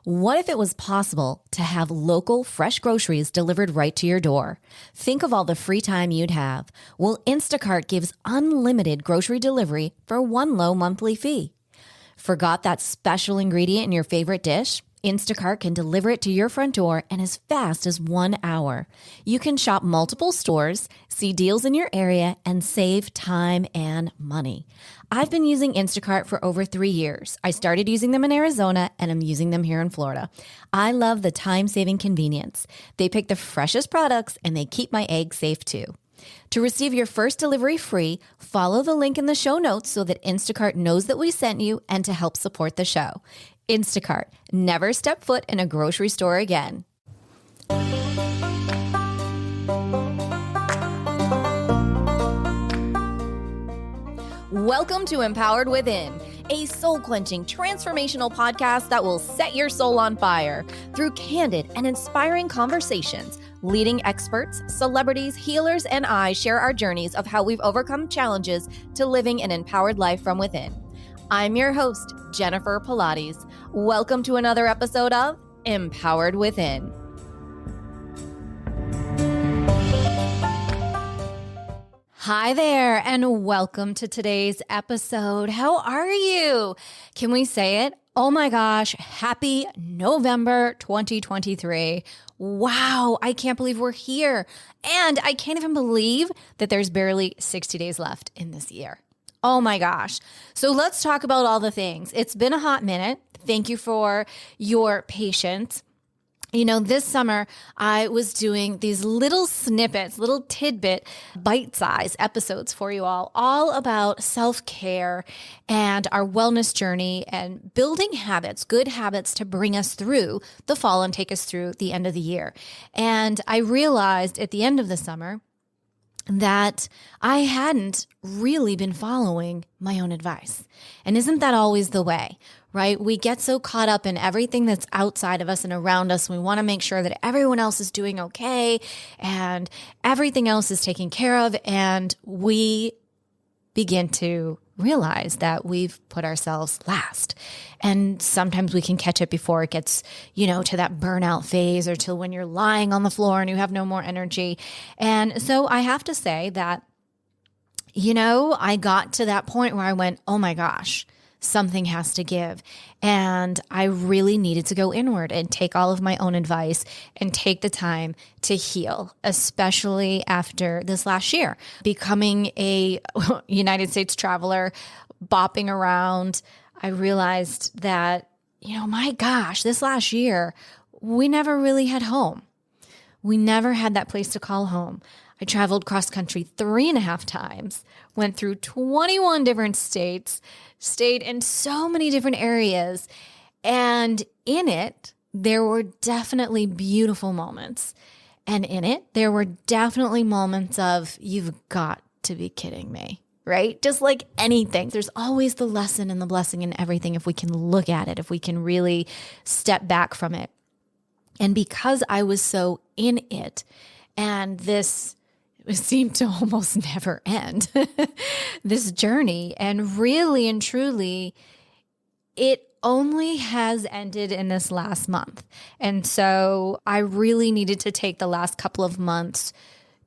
What if it was possible to have local, fresh groceries delivered right to your door? Think of all the free time you'd have. Well, Instacart gives unlimited grocery delivery for one low monthly fee. Forgot that special ingredient in your favorite dish? Instacart can deliver it to your front door in as fast as 1 hour. You can shop multiple stores, see deals in your area, and save time and money. I've been using Instacart for over 3 years. I started using them in Arizona, and I'm using them here in Florida. I love the time-saving convenience. They pick the freshest products, and they keep my eggs safe too. To receive your first delivery free, follow the link in the show notes so that Instacart knows that we sent you and to help support the show. Instacart. Never step foot in a grocery store again. Welcome to Empowered Within, a soul-quenching, transformational podcast that will set your soul on fire through candid and inspiring conversations. Leading experts, celebrities, healers, and I share our journeys of how we've overcome challenges to living an empowered life from within. I'm your host, Jennifer Pilates. Welcome to another episode of Empowered Within. Hi there, and welcome to today's episode. How are you? Can we say it? Oh my gosh, happy November 2023. Wow, I can't believe we're here. And I can't even believe that there's barely 60 days left in this year. Oh my gosh. So let's talk about all the things. It's been a hot minute. Thank you for your patience. You know, this summer I was doing these little snippets, little tidbit, bite-sized episodes for you all about self-care and our wellness journey and building habits, good habits to bring us through the fall and take us through the end of the year. And I realized at the end of the summer that I hadn't really been following my own advice. And isn't that always the way, right? We get so caught up in everything that's outside of us and around us. We want to make sure that everyone else is doing okay and everything else is taken care of. And we begin to realize that we've put ourselves last. And sometimes we can catch it before it gets, to that burnout phase or till when you're lying on the floor and you have no more energy. And so I have to say that, I got to that point where I went, oh my gosh, something has to give. And I really needed to go inward and take all of my own advice and take the time to heal, especially after this last year, becoming a United States traveler, bopping around. I realized that, my gosh, this last year, we never really had home. We never had that place to call home. I traveled cross country 3.5 times, went through 21 different states, stayed in so many different areas. And in it, there were definitely beautiful moments. And in it, there were definitely moments of, you've got to be kidding me, right? Just like anything, there's always the lesson and the blessing in everything if we can look at it, if we can really step back from it. And because I was so in it, and this seemed to almost never end, this journey. And really and truly, it only has ended in this last month. And so I really needed to take the last couple of months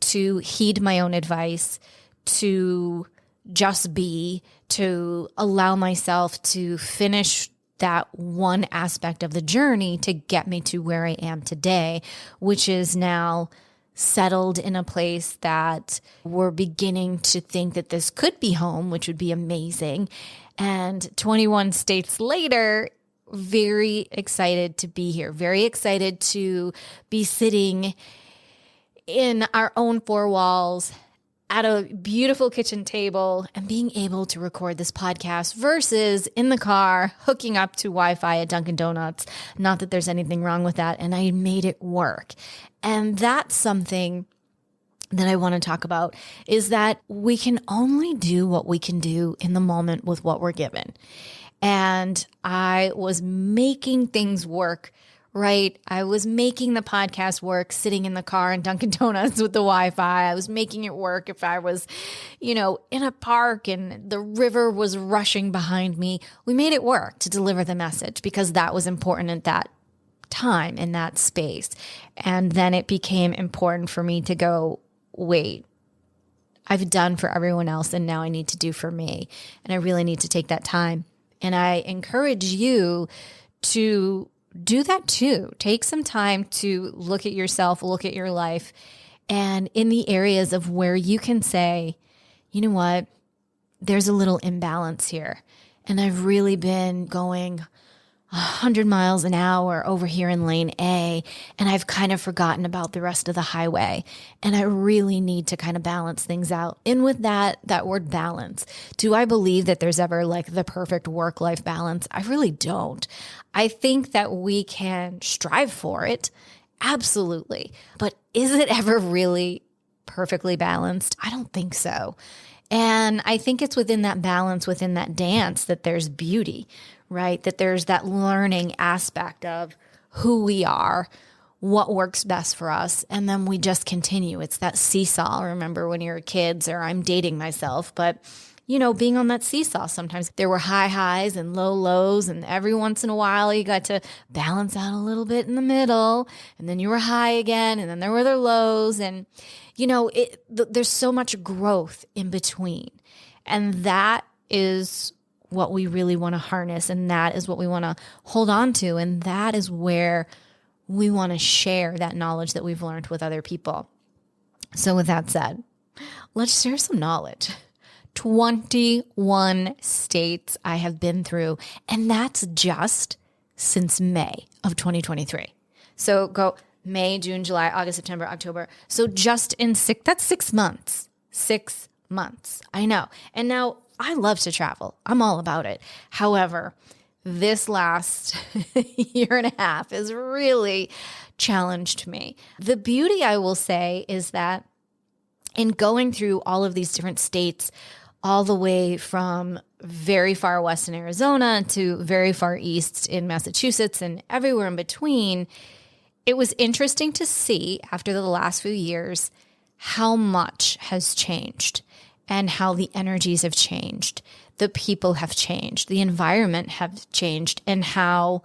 to heed my own advice, to just be, to allow myself to finish that one aspect of the journey to get me to where I am today, which is now settled in a place that we're beginning to think that this could be home, which would be amazing. And 21 states later, very excited to be here, very excited to be sitting in our own four walls at a beautiful kitchen table and being able to record this podcast versus in the car hooking up to Wi-Fi at Dunkin' Donuts. Not that there's anything wrong with that. And I made it work. And that's something that I want to talk about, is that we can only do what we can do in the moment with what we're given. And I was making things work, right? I was making the podcast work sitting in the car in Dunkin' Donuts with the Wi-Fi. I was making it work if I was, in a park and the river was rushing behind me. We made it work to deliver the message because that was important at that time in that space. And then it became important for me to go, wait, I've done for everyone else and now I need to do for me. And I really need to take that time. And I encourage you to do that too. Take some time to look at yourself, look at your life, and in the areas of where you can say, you know what, there's a little imbalance here. And I've really been going 100 miles an hour over here in lane A, and I've kind of forgotten about the rest of the highway. And I really need to kind of balance things out. And with that word balance, do I believe that there's ever like the perfect work-life balance? I really don't. I think that we can strive for it. Absolutely. But is it ever really perfectly balanced? I don't think so. And I think it's within that balance, within that dance, that there's beauty, right? That there's that learning aspect of who we are, what works best for us, and then we just continue. It's that seesaw. Remember when you were kids, or I'm dating myself, but being on that seesaw, sometimes there were high highs and low lows, and every once in a while you got to balance out a little bit in the middle, and then you were high again, and then there were the lows, and there's so much growth in between, and that is what we really want to harness, and that is what we want to hold on to, and that is where we want to share that knowledge that we've learned with other people. So with that said, let's share some knowledge. 21 states I have been through, and that's just since May of 2023. So go May, June, July, August, September, October. So just in that's 6 months. 6 months. I know. And now I love to travel. I'm all about it. However, this last year and a half has really challenged me. The beauty, I will say, is that in going through all of these different states, all the way from very far west in Arizona to very far east in Massachusetts and everywhere in between, it was interesting to see after the last few years how much has changed and how the energies have changed, the people have changed, the environment have changed, and how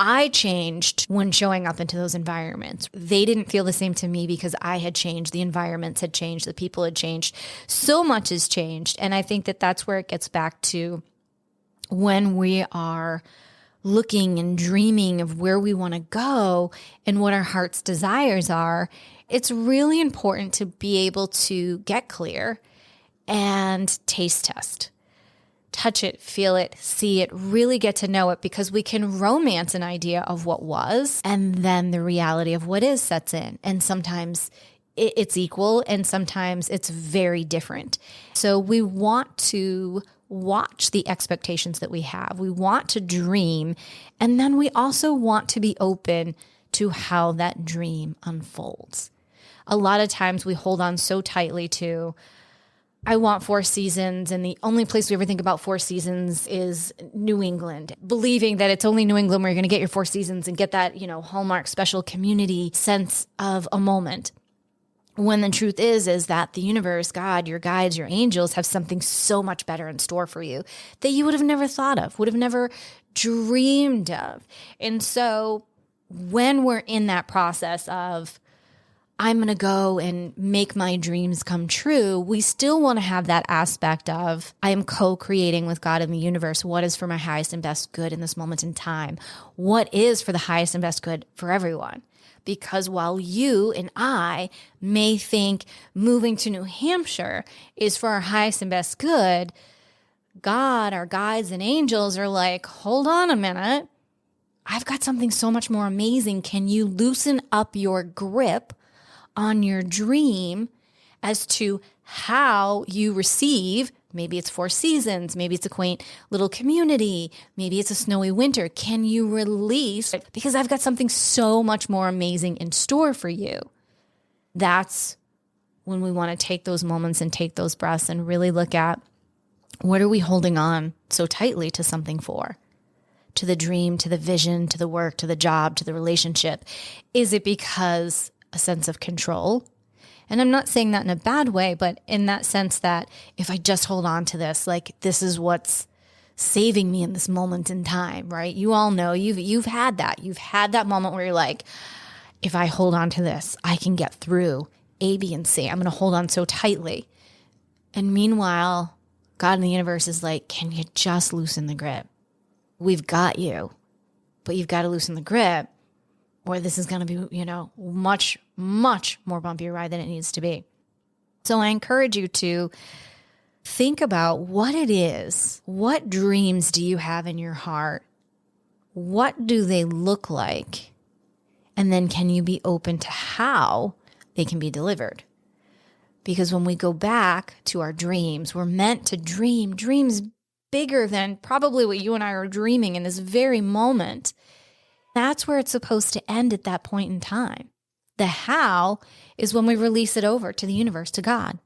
I changed when showing up into those environments. They didn't feel the same to me because I had changed, the environments had changed, the people had changed. So much has changed. And I think that that's where it gets back to when we are looking and dreaming of where we want to go and what our heart's desires are. It's really important to be able to get clear and taste test. Touch it, feel it, see it, really get to know it, because we can romance an idea of what was, and then the reality of what is sets in. And sometimes it's equal, and sometimes it's very different. So we want to watch the expectations that we have. We want to dream, and then we also want to be open to how that dream unfolds. A lot of times we hold on so tightly to, I want 4 seasons, and the only place we ever think about 4 seasons is New England, believing that it's only New England where you're going to get your 4 seasons and get that, Hallmark special community sense of a moment. When the truth is that the universe, God, your guides, your angels have something so much better in store for you that you would have never thought of, would have never dreamed of. And so when we're in that process of, I'm going to go and make my dreams come true, we still want to have that aspect of, I am co-creating with God and the universe. What is for my highest and best good in this moment in time? What is for the highest and best good for everyone? Because while you and I may think moving to New Hampshire is for our highest and best good, God, our guides and angels are like, hold on a minute. I've got something so much more amazing. Can you loosen up your grip on your dream as to how you receive? Maybe it's 4 seasons, maybe it's a quaint little community, maybe it's a snowy winter. Can you release? Because I've got something so much more amazing in store for you. That's when we want to take those moments and take those breaths and really look at, what are we holding on so tightly to something for? To the dream, to the vision, to the work, to the job, to the relationship? Is it because a sense of control? And I'm not saying that in a bad way, but in that sense that if I just hold on to this, like this is what's saving me in this moment in time, right? You all know you've had that. You've had that moment where you're like, if I hold on to this, I can get through A, B, and C. I'm going to hold on so tightly. And meanwhile, God in the universe is like, can you just loosen the grip? We've got you, but you've got to loosen the grip or this is going to be, much, much more bumpy ride than it needs to be. So I encourage you to think about what it is. What dreams do you have in your heart? What do they look like? And then can you be open to how they can be delivered? Because when we go back to our dreams, we're meant to dream dreams bigger than probably what you and I are dreaming in this very moment. That's where it's supposed to end at that point in time. The how is when we release it over to the universe, to God.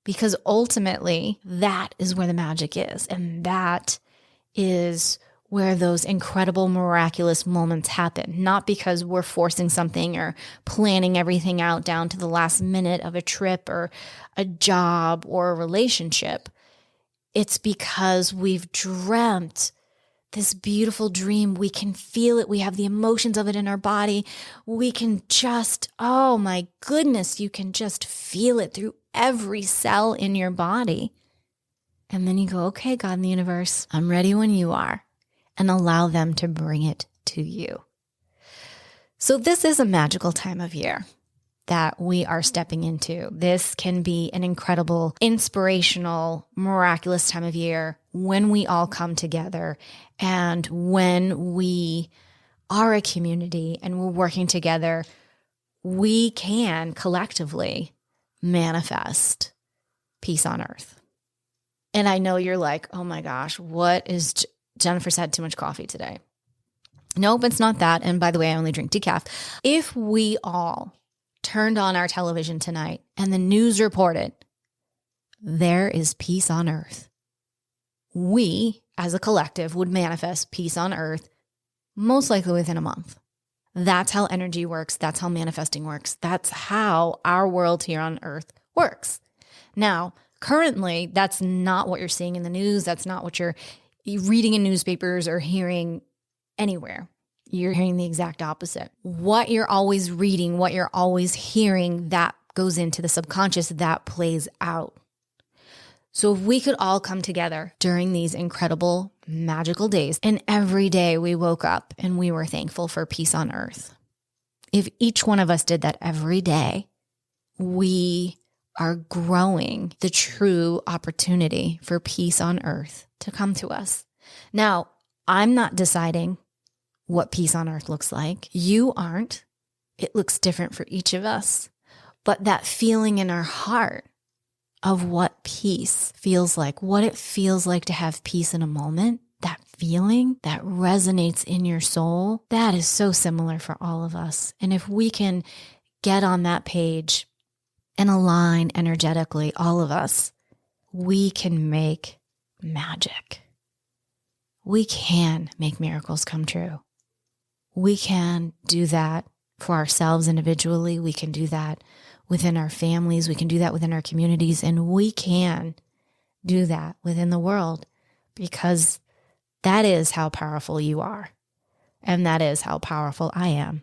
Because ultimately, that is where the magic is. And that is where those incredible, miraculous moments happen. Not because we're forcing something or planning everything out down to the last minute of a trip or a job or a relationship. It's because we've dreamt this beautiful dream. We can feel it. We have the emotions of it in our body. We can just, oh my goodness, you can just feel it through every cell in your body. And then you go, okay, God in the universe, I'm ready when you are, and allow them to bring it to you. So this is a magical time of year that we are stepping into. This can be an incredible, inspirational, miraculous time of year when we all come together and when we are a community and we're working together, we can collectively manifest peace on earth. And I know you're like, oh my gosh, what is Jennifer's had too much coffee today? Nope, it's not that. And by the way, I only drink decaf. If we all turned on our television tonight and the news reported, there is peace on earth, we as a collective would manifest peace on earth most likely within a month. That's how energy works. That's how manifesting works. That's how our world here on earth works. Now, currently, that's not what you're seeing in the news. That's not what you're reading in newspapers or hearing anywhere. You're hearing the exact opposite. What you're always reading, what you're always hearing, that goes into the subconscious, that plays out. So if we could all come together during these incredible, magical days, and every day we woke up and we were thankful for peace on earth. If each one of us did that every day, we are growing the true opportunity for peace on earth to come to us. Now, I'm not deciding what peace on earth looks like. You aren't. It looks different for each of us. But that feeling in our heart of what peace feels like, what it feels like to have peace in a moment, that feeling that resonates in your soul, that is so similar for all of us. And if we can get on that page and align energetically, all of us, we can make magic. We can make miracles come true. We can do that for ourselves individually. We can do that within our families. We can do that within our communities. And we can do that within the world, because that is how powerful you are. And that is how powerful I am.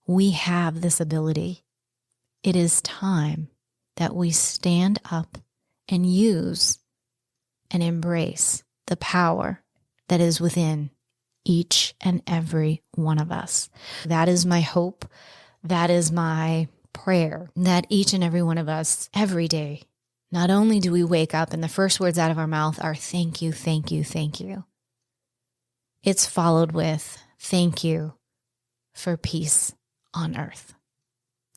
We have this ability. It is time that we stand up and use and embrace the power that is within each and every one of us. That is my hope. That is my prayer, that each and every one of us every day, not only do we wake up and the first words out of our mouth are thank you, thank you, thank you. It's followed with thank you for peace on earth.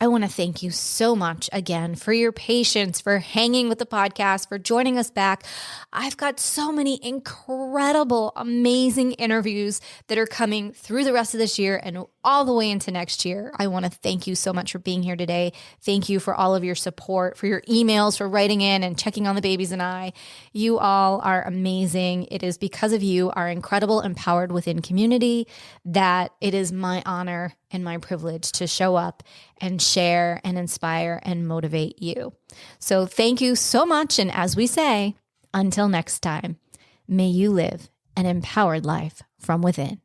I want to thank you so much again for your patience, for hanging with the podcast, for joining us back. I've got so many incredible, amazing interviews that are coming through the rest of this year and all the way into next year. I want to thank you so much for being here today. Thank you for all of your support, for your emails, for writing in and checking on the babies and I. You all are amazing. It is because of you, our incredible Empowered Within community, that it is my honor and my privilege to show up and share and inspire and motivate you. So thank you so much. And as we say, until next time, may you live an empowered life from within.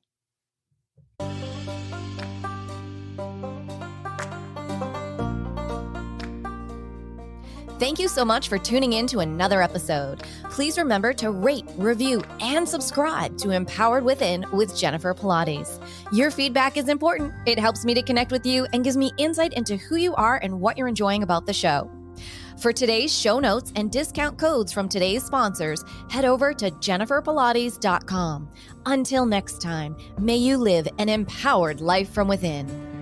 Thank you so much for tuning in to another episode. Please remember to rate, review, and subscribe to Empowered Within with Jennifer Pilates. Your feedback is important. It helps me to connect with you and gives me insight into who you are and what you're enjoying about the show. For today's show notes and discount codes from today's sponsors, head over to jenniferpilates.com. Until next time, may you live an empowered life from within.